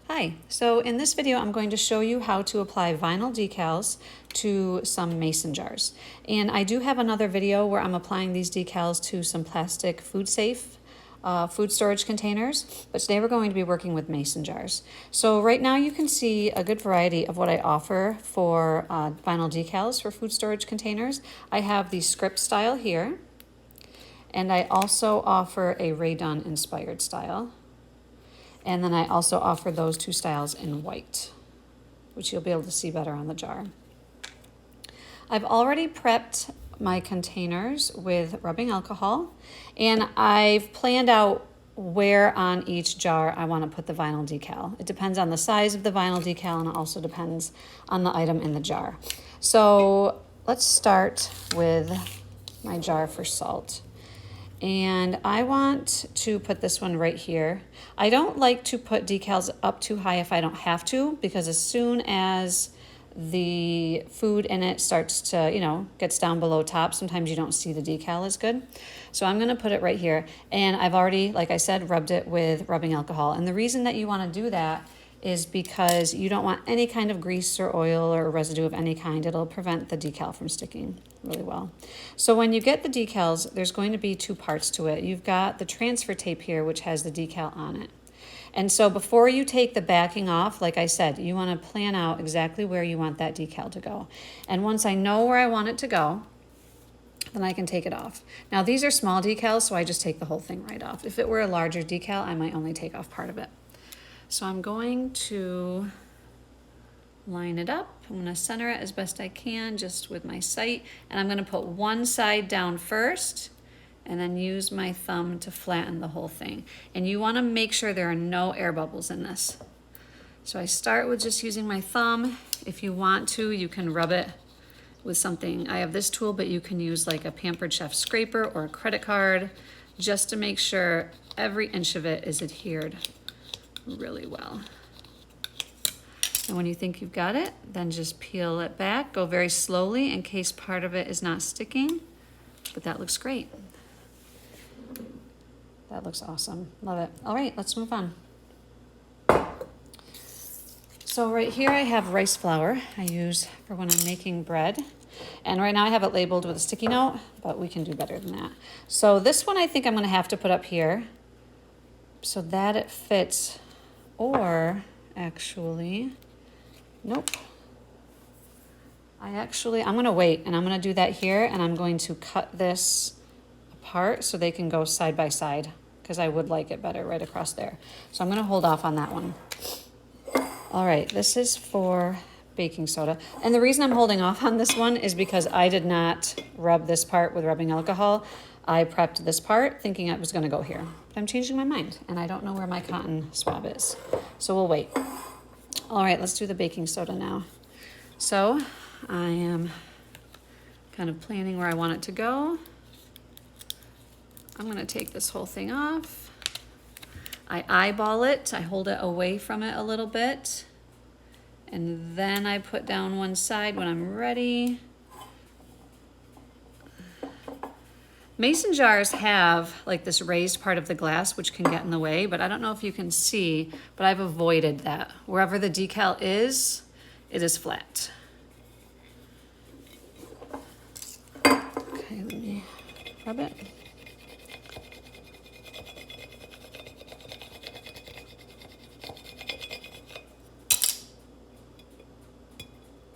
Hi, so in this video I'm going to show you how to apply vinyl decals to some mason jars. And I do have another video where I'm applying these decals to some plastic food safe food storage containers, but today we're going to be working with mason jars. So right now you can see a good variety of what I offer for vinyl decals for food storage containers. I have the script style here, and I also offer a Ray Dunn inspired style. And then I also offer those two styles in white, which you'll be able to see better on the jar. I've already prepped my containers with rubbing alcohol, and I've planned out where on each jar I want to put the vinyl decal. It depends on the size of the vinyl decal, and it also depends on the item in the jar. So let's start with my jar for salt. And I want to put this one right here. I don't like to put decals up too high if I don't have to, because as soon as the food in it starts to, gets down below top, sometimes you don't see the decal as good. So I'm gonna put it right here. And I've already, like I said, rubbed it with rubbing alcohol. And the reason that you wanna do that is because you don't want any kind of grease or oil or residue of any kind. It'll prevent the decal from sticking really well. So when you get the decals, there's going to be two parts to it. You've got the transfer tape here, which has the decal on it. And so before you take the backing off, like I said, you want to plan out exactly where you want that decal to go. And once I know where I want it to go, then I can take it off. Now these are small decals, so I just take the whole thing right off. If it were a larger decal, I might only take off part of it. So I'm going to line it up. I'm going to center it as best I can just with my sight, and I'm going to put one side down first and then use my thumb to flatten the whole thing. And you want to make sure there are no air bubbles in this. So I start with just using my thumb. If you want to, you can rub it with something. I have this tool, but you can use like a Pampered Chef scraper or a credit card just to make sure every inch of it is adhered really well. And when you think you've got it, then just peel it back. Go very slowly in case part of it is not sticking, but that looks great. That looks awesome. Love it. All right, let's move on. So right here I have rice flour I use for when I'm making bread. And right now I have it labeled with a sticky note, but we can do better than that. So this one I think I'm gonna have to put up here so that it fits, or actually, nope. I'm gonna wait, and I'm gonna do that here, and I'm going to cut this apart so they can go side by side, because I would like it better right across there. So I'm gonna hold off on that one. All right, this is for baking soda. And the reason I'm holding off on this one is because I did not rub this part with rubbing alcohol. I prepped this part thinking it was gonna go here, but I'm changing my mind, and I don't know where my cotton swab is. So we'll wait. All right, let's do the baking soda now. So I am kind of planning where I want it to go. I'm gonna take this whole thing off. I eyeball it, I hold it away from it a little bit, and then I put down one side when I'm ready. Mason jars have like this raised part of the glass which can get in the way, but I don't know if you can see, but I've avoided that. Wherever the decal is, it is flat. Okay, let me rub it.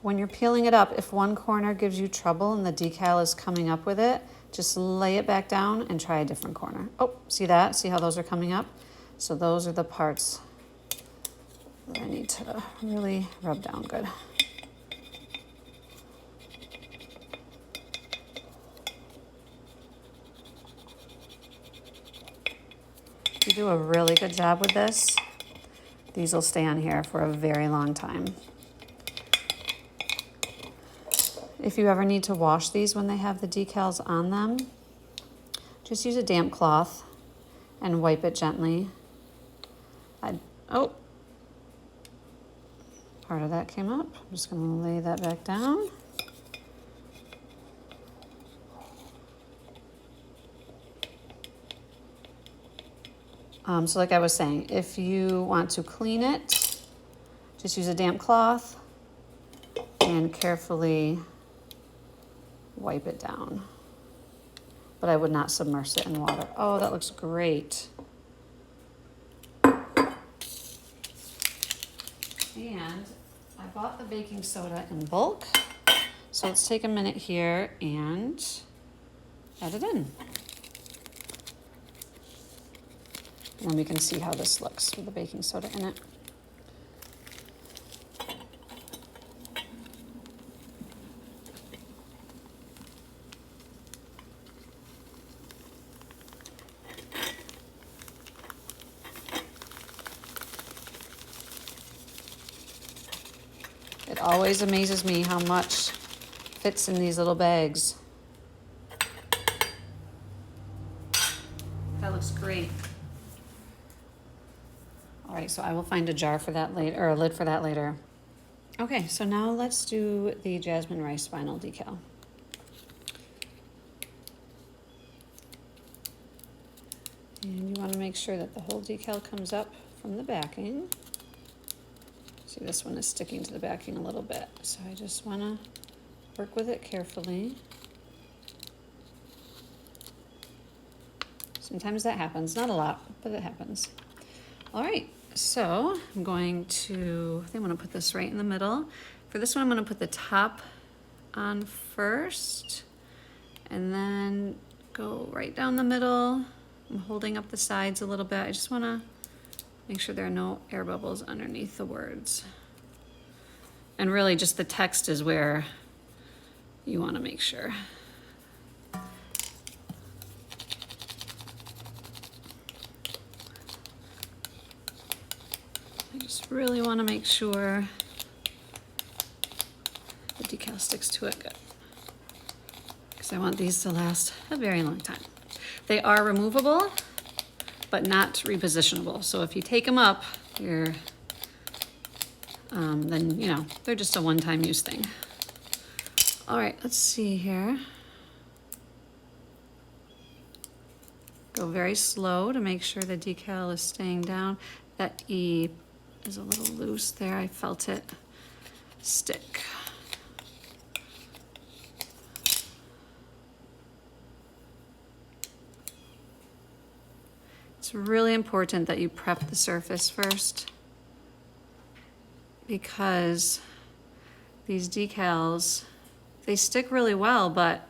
When you're peeling it up, if one corner gives you trouble and the decal is coming up with it, just lay it back down and try a different corner. Oh, see that? See how those are coming up? So those are the parts that I need to really rub down good. If you do a really good job with this, these will stay on here for a very long time. If you ever need to wash these when they have the decals on them, just use a damp cloth and wipe it gently. Oh, part of that came up. I'm just gonna lay that back down. So like I was saying, if you want to clean it, Just use a damp cloth and carefully wipe it down. But I would not submerge it in water. Oh, that looks great. And I bought the baking soda in bulk. So let's take a minute here and add it in. And then we can see how this looks with the baking soda in it. It always amazes me how much fits in these little bags. That looks great. All right, so I will find a jar for that later, or a lid for that later. Okay, so now let's do the jasmine rice vinyl decal. And you want to make sure that the whole decal comes up from the backing. See, this one is sticking to the backing a little bit, so I just want to work with it carefully. Sometimes that happens, not a lot, but it happens. All right, so I'm going to, I think I'm going to put this right in the middle. For this one, I'm going to put the top on first, and then go right down the middle. I'm holding up the sides a little bit. I just want to make sure there are no air bubbles underneath the words. And really just the text is where you want to make sure. I just really want to make sure the decal sticks to it good, because I want these to last a very long time. They are removable, but not repositionable. So if you take them up, then, you know, they're just a one-time use thing. All right, let's see here. Go very slow to make sure the decal is staying down. That E is a little loose there. I felt it stick. It's really important that you prep the surface first, because these decals, they stick really well, but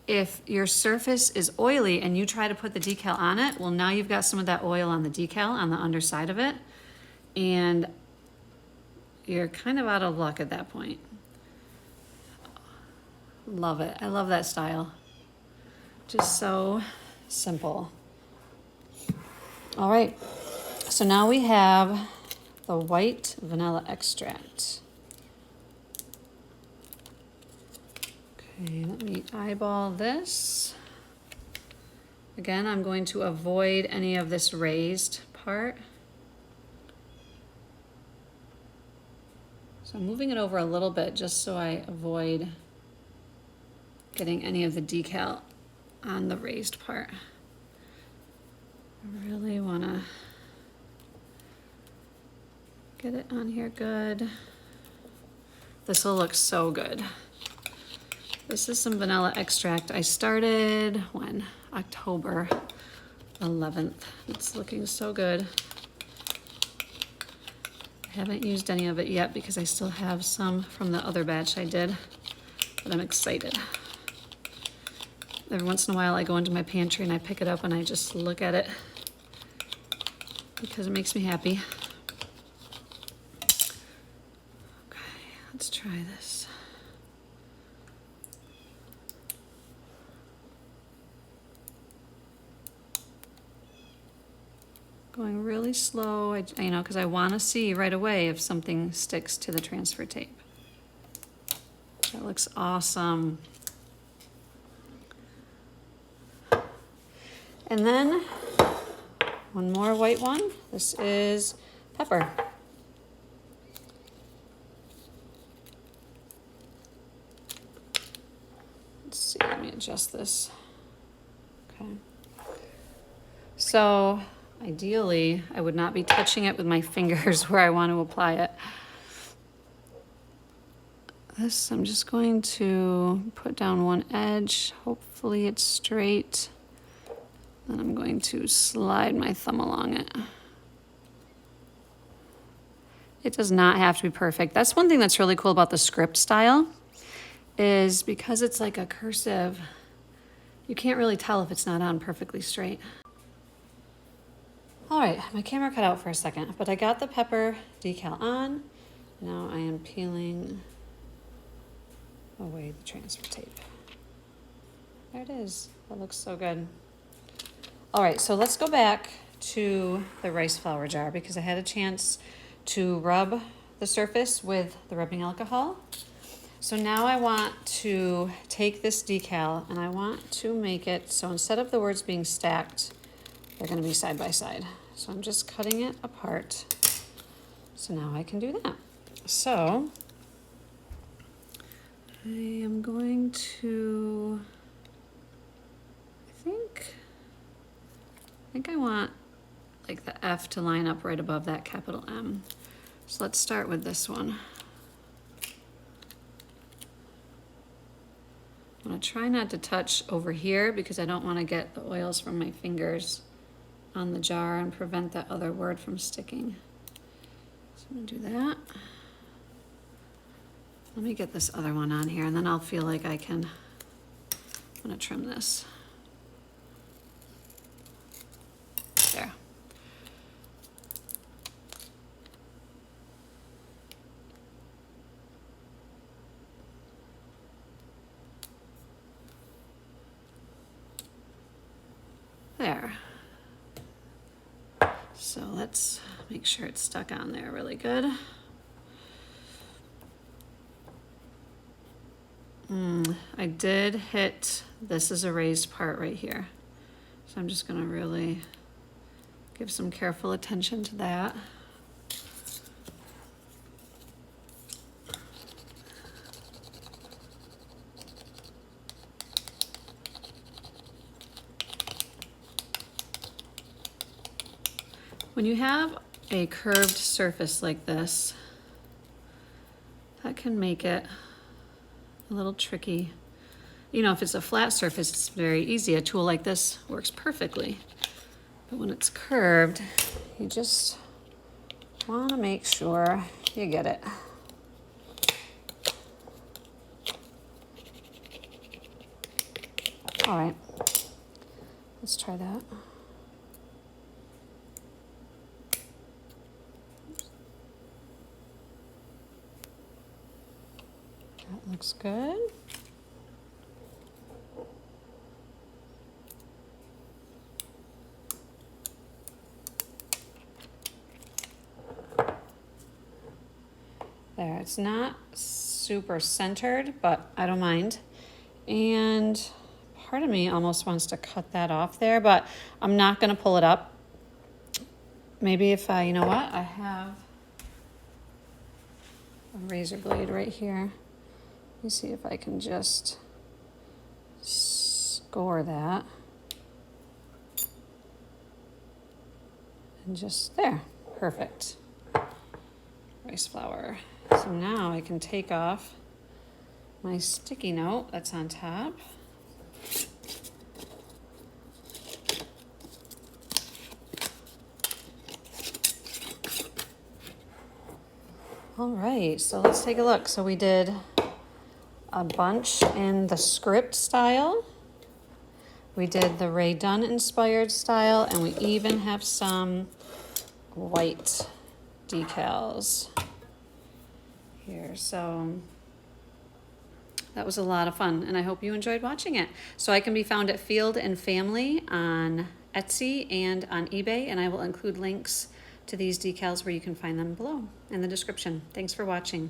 if your surface is oily and you try to put the decal on it, well, now you've got some of that oil on the decal on the underside of it, and you're kind of out of luck at that point. Love it. I love that style. Just so simple. All right, so now we have the white vanilla extract. Okay, let me eyeball this. Again, I'm going to avoid any of this raised part. So I'm moving it over a little bit just so I avoid getting any of the decal on the raised part. I really want to get it on here good. This will look so good. This is some vanilla extract. I started when? October 11th. It's looking so good. I haven't used any of it yet because I still have some from the other batch I did, but I'm excited. Every once in a while I go into my pantry and I pick it up and I just look at it because it makes me happy. Okay, let's try this. Going really slow, you know, because I want to see right away if something sticks to the transfer tape. That looks awesome. And then one more white one. This is pepper. Let's see, let me adjust this. Okay. So Ideally, I would not be touching it with my fingers where I want to apply it. This, I'm just going to put down one edge. Hopefully it's straight. Then I'm going to slide my thumb along it. It does not have to be perfect. That's one thing that's really cool about the script style, is because it's like a cursive, you can't really tell if it's not on perfectly straight. All right, my camera cut out for a second, but I got the pepper decal on. Now I am peeling away the transfer tape. There it is. That looks so good. All right, so let's go back to the rice flour jar because I had a chance to rub the surface with the rubbing alcohol. So now I want to take this decal and I want to make it so instead of the words being stacked, they're going to be side by side. So I'm just cutting it apart. So now I can do that. So I am going to, I think I want like the F to line up right above that capital M. So let's start with this one. I'm gonna try not to touch over here because I don't want to get the oils from my fingers on the jar and prevent that other word from sticking. So I'm gonna do that. Let me get this other one on here and then I'll feel like I can, I'm gonna trim this. There. There. So let's make sure it's stuck on there really good. I did hit, this is a raised part right here. So I'm just gonna really give some careful attention to that. When you have a curved surface like this, that can make it a little tricky. You know, if it's a flat surface, it's very easy. A tool like this works perfectly. But when it's curved, you just want to make sure you get it. All right, let's try that. That looks good. There, it's not super centered, but I don't mind. And part of me almost wants to cut that off there, but I'm not gonna pull it up. Maybe if I, you know what? I have a razor blade right here. Let me see if I can just score that. And just there, perfect. Rice flour. So now I can take off my sticky note that's on top. All right, so let's take a look. So we did a bunch in the script style. We did the Ray Dunn inspired style, and we even have some white decals here. So that was a lot of fun, and I hope you enjoyed watching it. So I can be found at Field and Family on Etsy and on eBay, and I will include links to these decals where you can find them below in the description. Thanks for watching.